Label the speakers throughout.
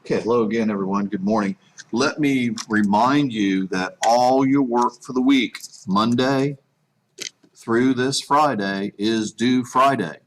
Speaker 1: Okay, hello again, everyone. Good morning. Let me remind you that all your work for the week, Monday through this Friday, is due Friday.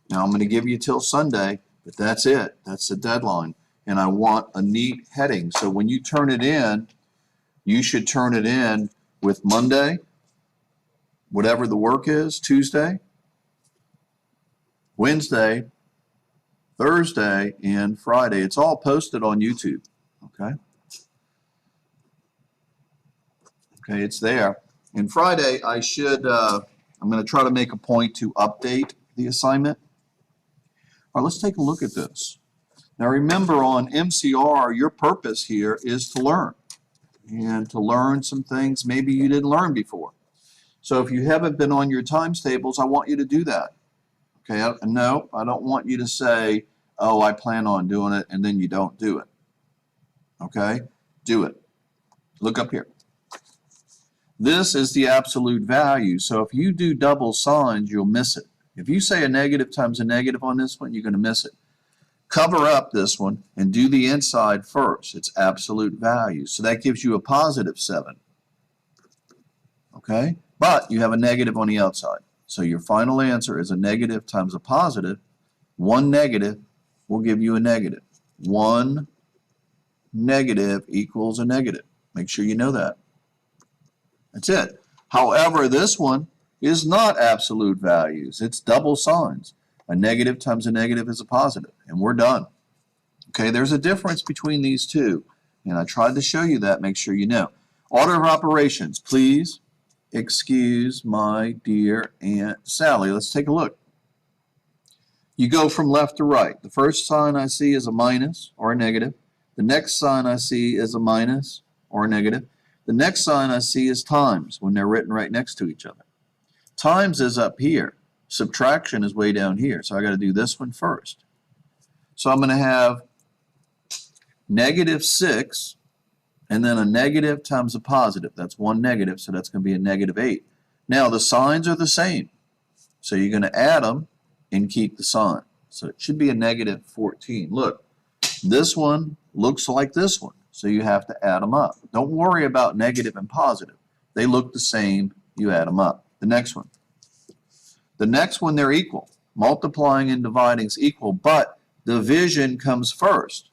Speaker 1: Now, I'm going to give you till Sunday, but that's it. That's the deadline. And I want a neat heading. So when you turn it in, you should turn it in with Monday, whatever the work is, Tuesday, Wednesday, Thursday, and Friday. It's all posted on YouTube. Okay. Okay, it's there. And Friday, I'm going to try to make a point to update the assignment. All right, let's take a look at this. Now remember, on MCR, your purpose here is to learn, and to learn some things maybe you didn't learn before. So if you haven't been on your times tables, I want you to do that. Okay, no, I don't want you to say, oh, I plan on doing it, and then you don't do it. Okay, do it. Look up here. This is the absolute value. So if you do double signs, you'll miss it. If you say a negative times a negative on this one, you're going to miss it. Cover up this one and do the inside first. It's absolute value. So that gives you a positive 7. Okay? But you have a negative on the outside. So your final answer is a negative times a positive. One negative will give you a negative. One negative equals a negative. Make sure you know that. That's it. However, this one is not absolute values. It's double signs. A negative times a negative is a positive, and we're done. Okay, there's a difference between these two, and I tried to show you that. Make sure you know. Order of operations. Please excuse my dear Aunt Sally. Let's take a look. You go from left to right. The first sign I see is a minus or a negative. The next sign I see is a minus or a negative. The next sign I see is times when they're written right next to each other. Times is up here. Subtraction is way down here. So I got to do this one first. So I'm going to have negative 6 and then a negative times a positive. That's one negative, so that's going to be a negative 8. Now the signs are the same. So you're going to add them and keep the sign. So it should be a negative 14. Look, this one looks like this one. So you have to add them up. Don't worry about negative and positive. They look the same. You add them up. The next one. The next one, they're equal. Multiplying and dividing is equal, but division comes first.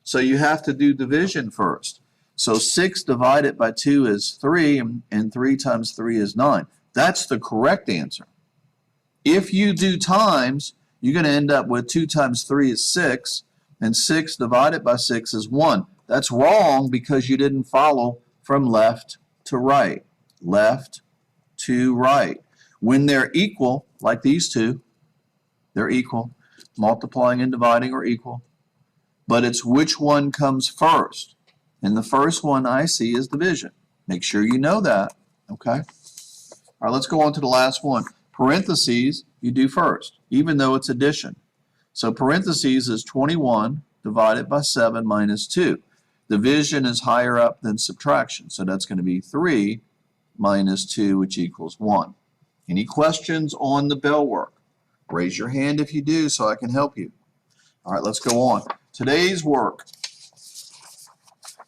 Speaker 1: So you have to do division first. So 6 divided by 2 is 3, and 3 times 3 is 9. That's the correct answer. If you do times, you're going to end up with 2 times 3 is 6, and 6 divided by 6 is 1. That's wrong because you didn't follow from left to right. Left to right. When they're equal, like these two, they're equal. Multiplying and dividing are equal. But it's which one comes first. And the first one I see is division. Make sure you know that. Okay? All right, let's go on to the last one. Parentheses, you do first, even though it's addition. So parentheses is 21 divided by 7 minus 2. Division is higher up than subtraction. So that's going to be 3 minus 2, which equals 1. Any questions on the bell work? Raise your hand if you do so I can help you. All right, let's go on. Today's work.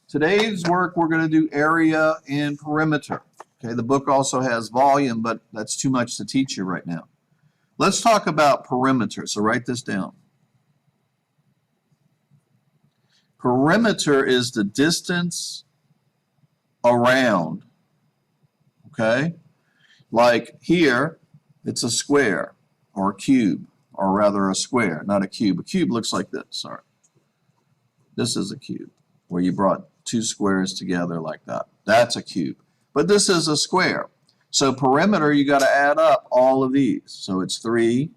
Speaker 1: Today's work, we're going to do area and perimeter. Okay, the book also has volume, but that's too much to teach you right now. Let's talk about perimeter. So write this down. Perimeter is the distance around. Okay? Like here, it's a square or a cube, or rather a square, not a cube. A cube looks like this. Sorry. This is a cube where you brought two squares together like that. That's a cube. But this is a square. So perimeter, you got to add up all of these. So it's 3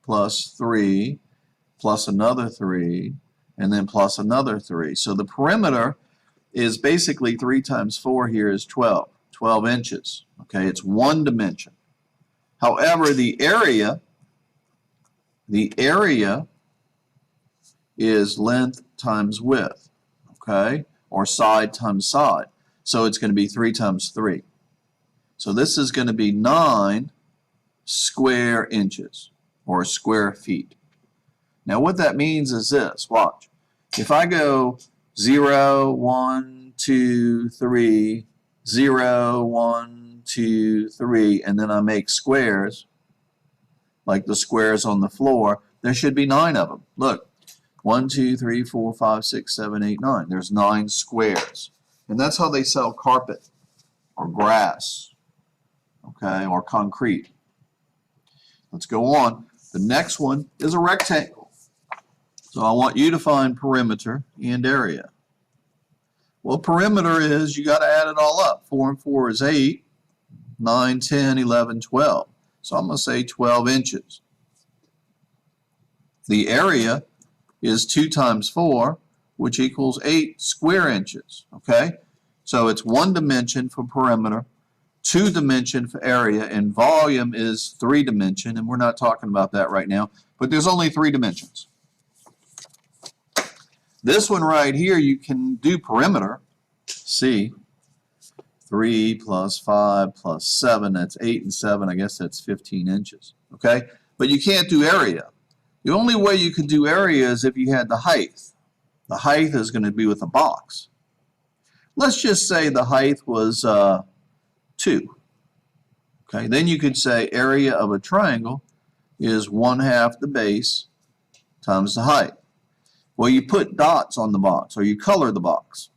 Speaker 1: plus 3 plus another 3 and then plus another 3. So the perimeter is basically 3 times 4 here is 12. 12 inches. Okay, it's one dimension. However, the area is length times width, okay, or side times side. So it's going to be 3 times 3. So this is going to be 9 square inches or square feet. Now what that means is this, watch. If I go 0, 1, 2, 3, 0, 1, 2, 3, and then I make squares, like the squares on the floor, there should be 9 of them. Look, 1, 2, 3, 4, 5, 6, 7, 8, 9. There's 9 squares. And that's how they sell carpet or grass, okay, or concrete. Let's go on. The next one is a rectangle. So I want you to find perimeter and area. Well, perimeter is, you got to add it all up. 4 and 4 is 8, 9, 10, 11, 12. So I'm going to say 12 inches. The area is 2 times 4, which equals 8 square inches, okay? So it's 1 dimension for perimeter, 2 dimension for area, and volume is 3 dimension, and we're not talking about that right now, but there's only 3 dimensions. This one right here, you can do perimeter. See, 3 plus 5 plus 7, that's 8 and 7, I guess that's 15 inches, okay? But you can't do area. The only way you could do area is if you had the height. The height is going to be with a box. Let's just say the height was 2. Okay, then you could say area of a triangle is 1/2 the base times the height. Well, you put dots on the box, or you color the box.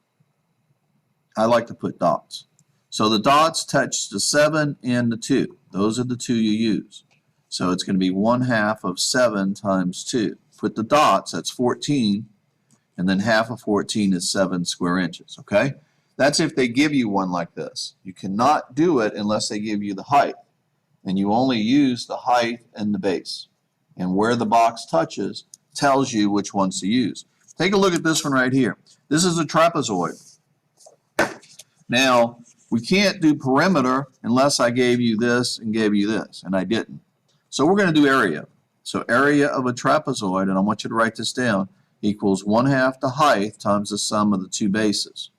Speaker 1: I like to put dots. So the dots touch the 7 and the 2. Those are the 2 you use. So it's going to be 1/2 of 7 times 2. Put the dots, that's 14, and then half of 14 is 7 square inches, okay? That's if they give you one like this. You cannot do it unless they give you the height, and you only use the height and the base. And where the box touches tells you which ones to use. Take a look at this one right here. This is a trapezoid. Now, we can't do perimeter unless I gave you this and gave you this, and I didn't. So we're going to do area. So area of a trapezoid, and I want you to write this down, equals 1/2 the height times the sum of the 2 bases.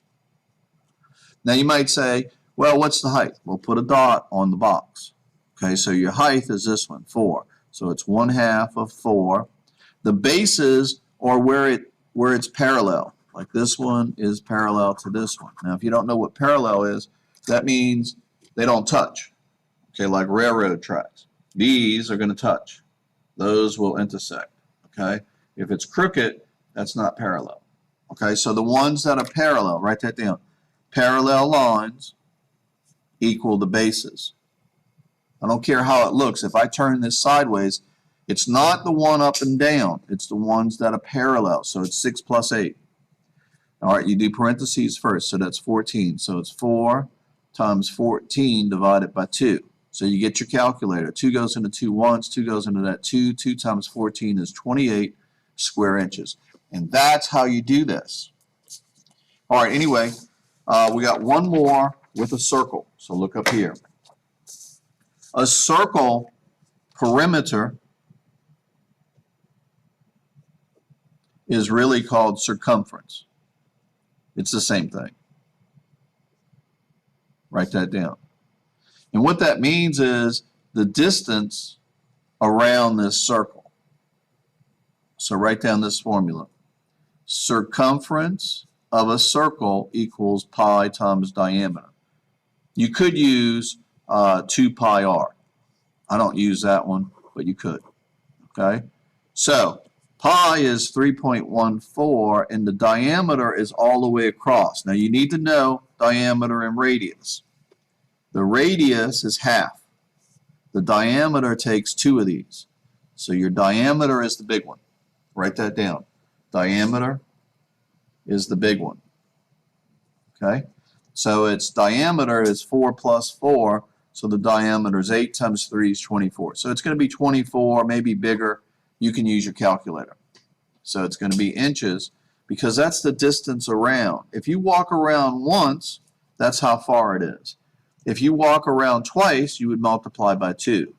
Speaker 1: Now you might say, well, what's the height? We'll put a dot on the box. Okay, so your height is this one, 4. So it's 1/2 of 4. The bases are where it's parallel. Like this one is parallel to this one. Now, if you don't know what parallel is, that means they don't touch. Okay, like railroad tracks. These are going to touch. Those will intersect. Okay, if it's crooked, that's not parallel. Okay, so the ones that are parallel, write that down. Parallel lines equal the bases. I don't care how it looks. If I turn this sideways, it's not the one up and down. It's the ones that are parallel. So it's 6 plus 8. All right, you do parentheses first, so that's 14. So it's 4 times 14 divided by 2. So you get your calculator. 2 goes into 2 once, 2 goes into that 2. 2 times 14 is 28 square inches. And that's how you do this. All right, anyway, we got one more with a circle. So look up here. A circle perimeter is really called circumference. It's the same thing. Write that down. And what that means is the distance around this circle. So write down this formula. Circumference of a circle equals pi times diameter. You could use 2 pi r. I don't use that one, but you could. Okay? So pi is 3.14, and the diameter is all the way across. Now you need to know diameter and radius. The radius is half. The diameter takes 2 of these. So your diameter is the big one. Write that down. Diameter is the big one. Okay? So its diameter is 4 plus 4, so the diameter is 8 times 3 is 24. So it's going to be 24, maybe bigger. You can use your calculator. So it's going to be inches because that's the distance around. If you walk around once, that's how far it is. If you walk around twice, you would multiply by 2.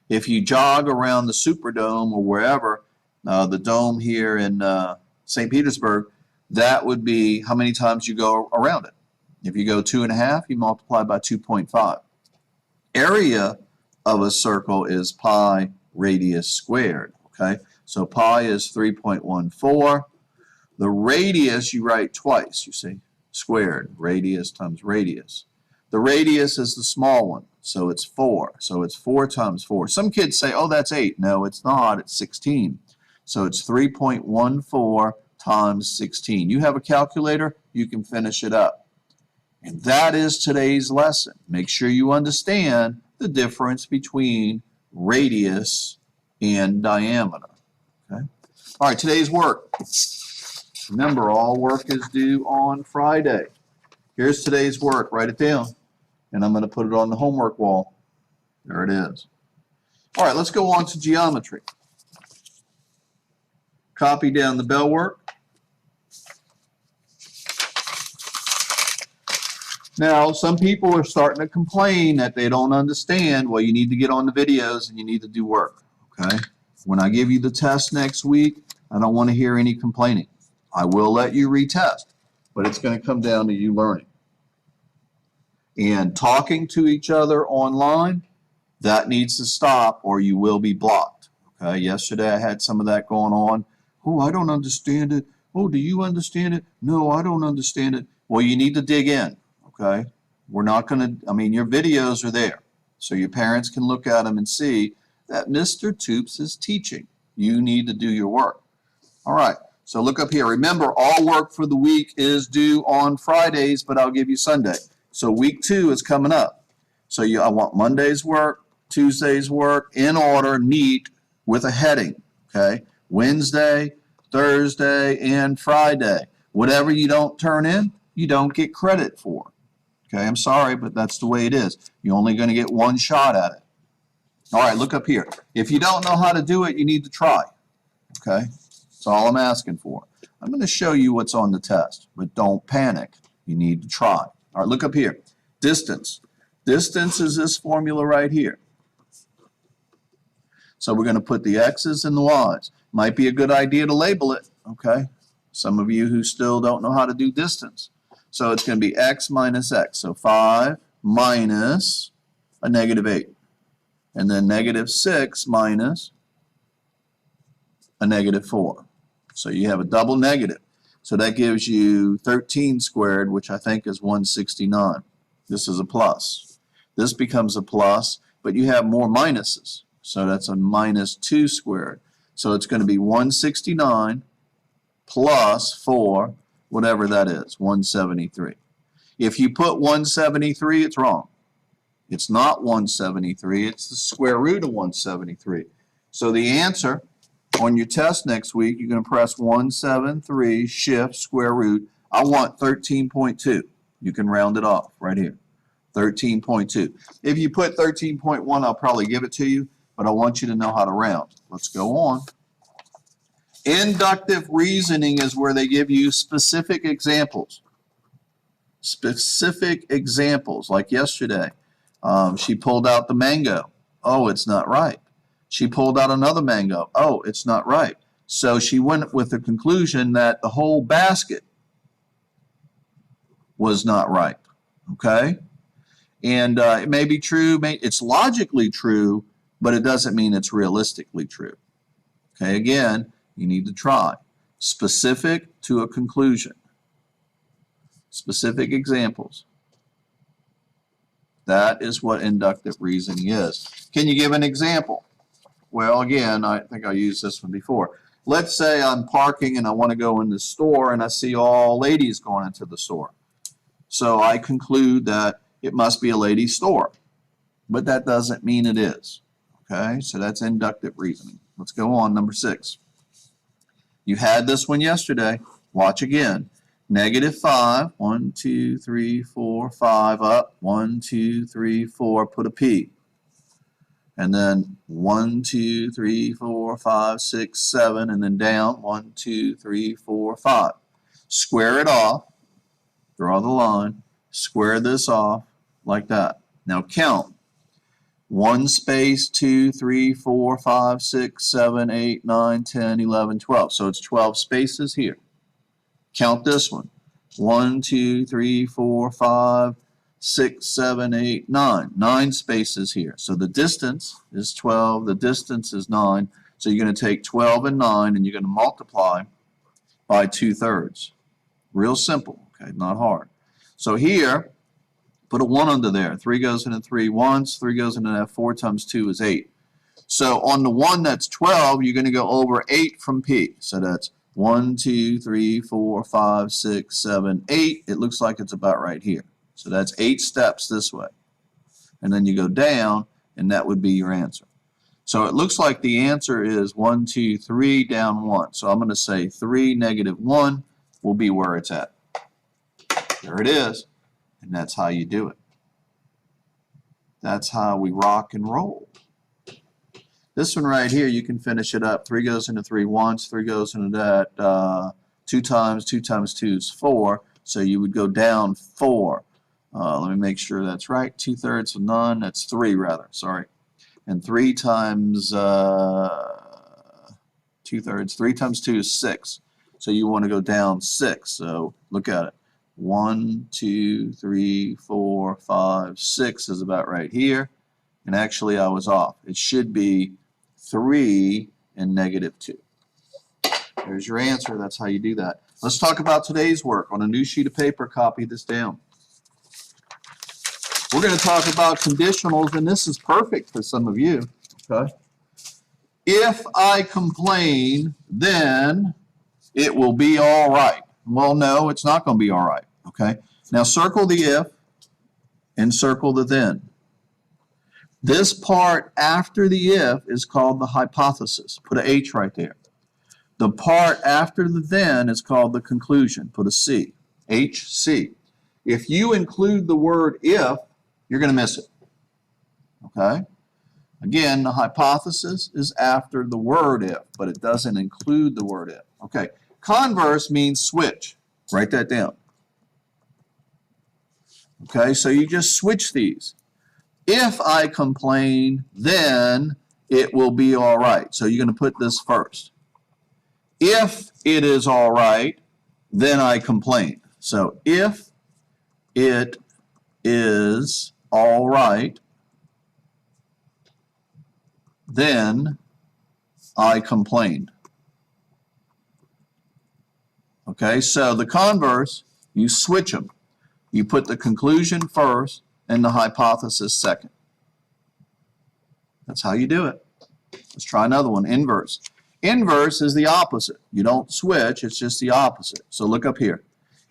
Speaker 1: If you jog around the Superdome or wherever, the dome here in St. Petersburg, that would be how many times you go around it. If you go 2.5, you multiply by 2.5. Area of a circle is pi radius squared. Okay, so pi is 3.14. The radius you write twice, you see, squared, radius times radius. The radius is the small one, so it's 4. So it's 4 times 4. Some kids say, oh, that's 8. No, it's not. It's 16. So it's 3.14 times 16. You have a calculator, you can finish it up. And that is today's lesson. Make sure you understand the difference between radius and diameter. Okay? All right, today's work. Remember, all work is due on Friday. Here's today's work. Write it down. And I'm going to put it on the homework wall. There it is. All right, let's go on to geometry. Copy down the bell work. Now, some people are starting to complain that they don't understand. Well, you need to get on the videos and you need to do work. Okay? When I give you the test next week, I don't want to hear any complaining. I will let you retest, but it's going to come down to you learning. And talking to each other online, that needs to stop or you will be blocked. Okay? Yesterday I had some of that going on. Oh, I don't understand it. Oh, do you understand it? No, I don't understand it. Well, you need to dig in. Okay? We're not going to, I mean, your videos are there. So your parents can look at them and see that Mr. Toops is teaching. You need to do your work. All right. So look up here. Remember, all work for the week is due on Fridays, but I'll give you Sunday. So week 2 is coming up. So I want Monday's work, Tuesday's work, in order, neat, with a heading. Okay? Wednesday, Thursday, and Friday. Whatever you don't turn in, you don't get credit for. Okay? I'm sorry, but that's the way it is. You're only going to get one shot at it. All right, look up here. If you don't know how to do it, you need to try. Okay? That's all I'm asking for. I'm going to show you what's on the test, but don't panic. You need to try. All right, look up here. Distance. Distance is this formula right here. So we're going to put the x's and the y's. Might be a good idea to label it, okay? Some of you who still don't know how to do distance. So it's going to be x minus x. So 5 minus a negative 8. And then negative 6 minus a negative 4. So you have a double negative. So that gives you 13 squared, which I think is 169. This is a plus. This becomes a plus, but you have more minuses. So that's a minus 2 squared. So it's going to be 169 plus 4, whatever that is, 173. If you put 173, it's wrong. It's not 173. It's the square root of 173. So the answer on your test next week, you're going to press 173, shift, square root. I want 13.2. You can round it off right here. 13.2. If you put 13.1, I'll probably give it to you, but I want you to know how to round. Let's go on. Inductive reasoning is where they give you specific examples. Specific examples, like yesterday. She pulled out the mango. Oh, it's not right. She pulled out another mango. Oh, it's not right. So she went with the conclusion that the whole basket was not right. Okay? And it may be true. It's logically true, but it doesn't mean it's realistically true. Okay? Again, you need to try. Specific to a conclusion. Specific examples. That is what inductive reasoning is. Can you give an example? Well, again, I think I used this one before. Let's say I'm parking and I want to go in the store and I see all ladies going into the store. So I conclude that it must be a ladies' store. But that doesn't mean it is. Okay, so that's inductive reasoning. Let's go on, number 6. You had this one yesterday. Watch again. Negative 5, 1, 2, 3, 4, 5, up, 1, 2, 3, 4, put a P. And then 1, 2, 3, 4, 5, 6, 7, and then down, 1, 2, 3, 4, 5. Square it off, draw the line, square this off like that. Now count. 1 space, 2, 3, 4, 5, 6, 7, 8, 9, 10, 11, 12. So it's 12 spaces here. Count this one. 1, 2, 3, 4, 5, 6, 7, 8, 9. 9 spaces here. So the distance is 12. The distance is 9. So you're going to take 12 and 9 and you're going to multiply by by 2/3. Real simple, okay, not hard. So here, put a 1 under there. 3 goes into 3 once, 3 goes into that. 4 times 2 is 8. So on the one that's 12, you're going to go over 8 from P. So that's 1, 2, 3, 4, 5, 6, 7, 8. It looks like it's about right here. So that's 8 steps this way. And then you go down, and that would be your answer. So it looks like the answer is 1, 2, 3, down 1. So I'm going to say 3, -1 will be where it's at. There it is. And that's how you do it. That's how we rock and roll. This one right here, you can finish it up. 3 goes into 3 once, 3 goes into that 2 times 2 is 4. So you would go down 4. Let me make sure that's right. 2/3 of none, that's 3 rather, sorry. And 3 times 2/3, 3 times 2 is 6. So you want to go down 6. So look at it. 1, 2, 3, 4, 5, 6 is about right here. And actually I was off. It should be 3 and -2. There's your answer. That's how you do that. Let's talk about today's work. On a new sheet of paper, copy this down. We're going to talk about conditionals, and this is perfect for some of you. Okay? If I complain, then it will be all right. Well, no, it's not going to be all right. Okay? Now circle the if and circle the then. This part after the if is called the hypothesis. Put an H right there. The part after the then is called the conclusion. Put a C. HC. If you include the word if, you're going to miss it. Okay? Again, the hypothesis is after the word if, but it doesn't include the word if. Okay. Converse means switch. Write that down. Okay, so you just switch these. If I complain, then it will be all right. So you're going to put this first. If it is all right, then I complain. So if it is all right, then I complained. Okay, so the converse, you switch them. You put the conclusion first and the hypothesis second. That's how you do it. Let's try another one, inverse. Inverse is the opposite. You don't switch, it's just the opposite. So look up here.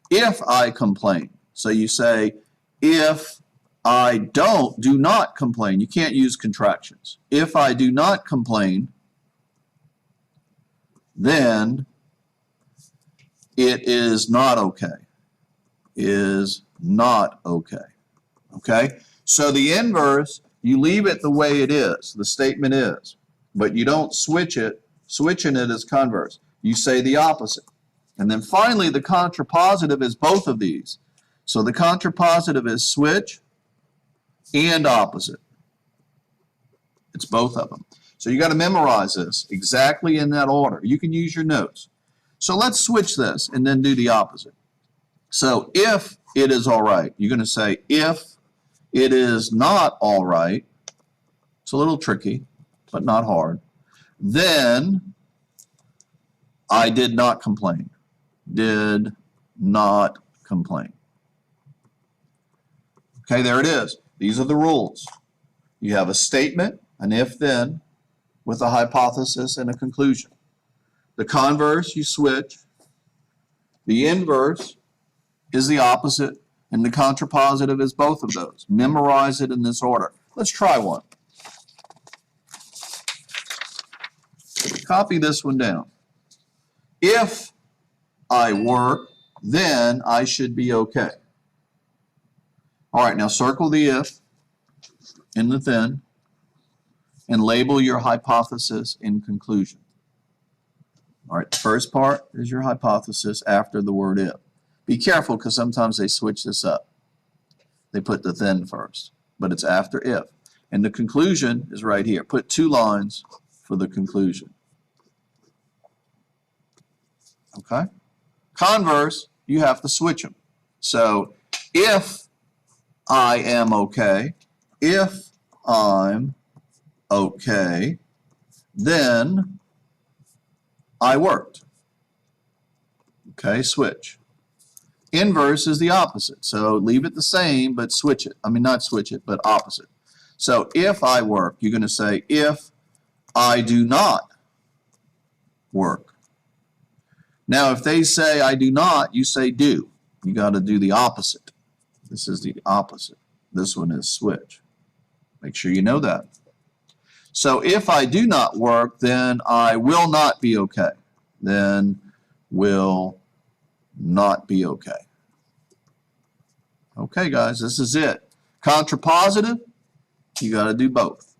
Speaker 1: If I complain, so you say, if I do not complain. You can't use contractions. If I do not complain, then it is not okay. Is not okay. Okay? So the inverse, you leave it the way it is. The statement is. But you don't switch it. Switching it is converse. You say the opposite. And then finally, the contrapositive is both of these. So the contrapositive is switch and opposite. It's both of them. So you got to memorize this exactly in that order. You can use your notes. So let's switch this and then do the opposite. So if it is all right, you're going to say if it is not all right. It's a little tricky, but not hard. Then I did not complain. Did not complain. Okay, there it is. These are the rules. You have a statement, an if-then, with a hypothesis and a conclusion. The converse, you switch. The inverse is the opposite, and the contrapositive is both of those. Memorize it in this order. Let's try one. Copy this one down. If I work, then I should be okay. All right, now circle the if in the then and label your hypothesis in conclusion. All right, the first part is your hypothesis after the word if. Be careful because sometimes they switch this up. They put the then first, but it's after if. And the conclusion is right here. Put 2 lines for the conclusion. Okay? Converse, you have to switch them. So if I am okay, if I'm okay, then I worked. Okay, switch. Inverse is the opposite. So leave it the same, but switch it. I mean, not switch it, but opposite. So if I work, you're going to say if I do not work. Now, if they say I do not, you say do. You got to do the opposite. This is the opposite. This one is switch. Make sure you know that. So if I do not work, then I will not be okay. Then will not be okay. Okay, guys, this is it. Contrapositive, you got to do both.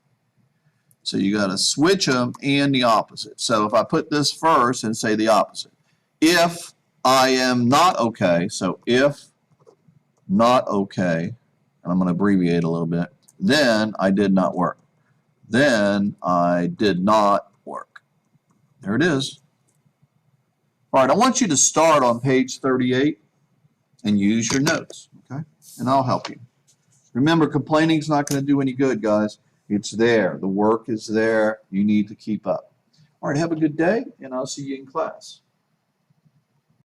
Speaker 1: So you got to switch them and the opposite. So if I put this first and say the opposite. If I am not okay, so if not okay, and I'm going to abbreviate a little bit, then I did not work. Then I did not work. There it is. All right, I want you to start on page 38 and use your notes, okay? And I'll help you. Remember, complaining is not going to do any good, guys. It's there. The work is there. You need to keep up. All right, have a good day, and I'll see you in class.